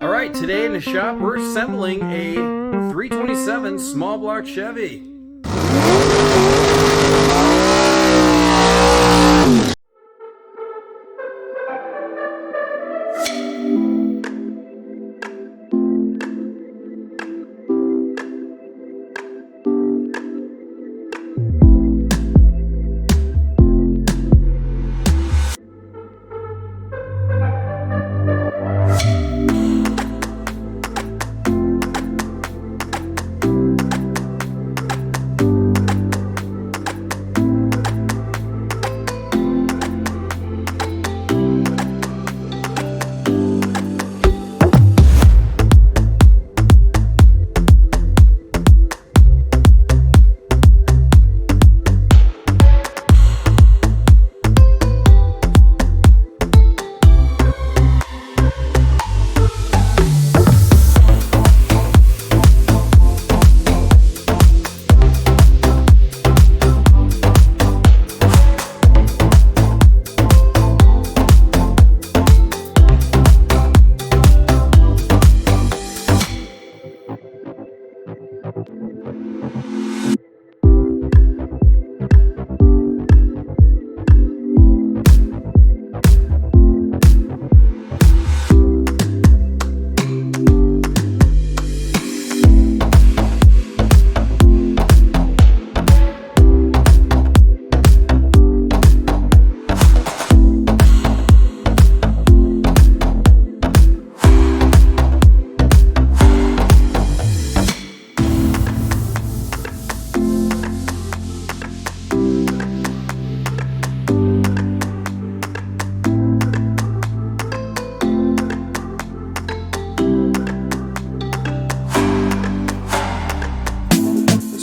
All right, today in the shop, we're assembling a 327 small block Chevy.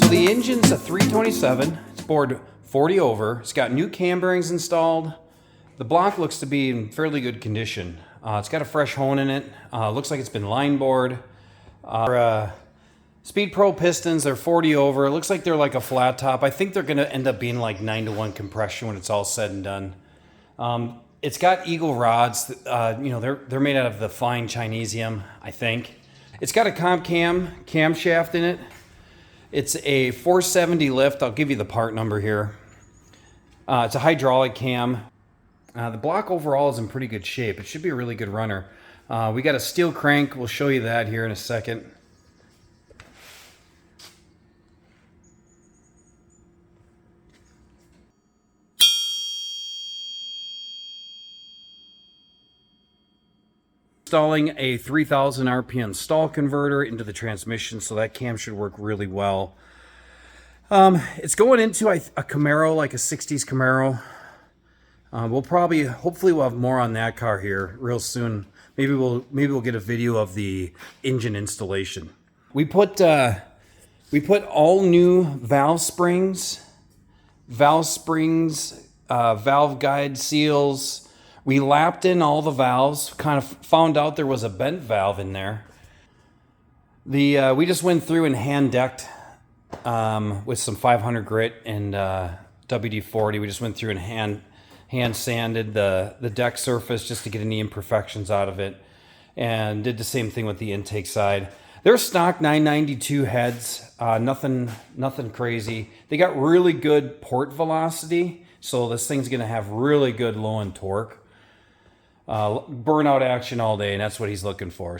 The engine's a 327, it's bored 40 over, it's got new cam bearings installed. The block looks to be in fairly good condition. It's got a fresh hone in it, looks like it's been line bored. Speed Pro pistons, they're 40 over, it looks like they're like a flat top. I think they're gonna end up being like 9-to-1 compression when it's all said and done. It's got eagle rods, they're made out of the fine Chinesium, I think. It's got a comp camshaft in it. It's a 470 lift. I'll give you the part number here. It's a hydraulic cam. The block overall is in pretty good shape. It should be a really good runner. We got a steel crank. We'll show you that here in a second. Installing a 3000 RPM stall converter into the transmission, so that cam should work really well. It's going into a Camaro, like a 60s Camaro. Hopefully we'll have more on that car here real soon. Maybe we'll get a video of the engine installation. We put all new valve springs, valve guide seals. We lapped in all the valves, kind of found out there was a bent valve in there. We just went through and hand decked with some 500 grit and WD-40. We just went through and hand sanded the deck surface just to get any imperfections out of it, and did the same thing with the intake side. They're stock 992 heads, nothing crazy. They got really good port velocity, so this thing's gonna have really good low end torque. Burnout action all day, and that's what he's looking for.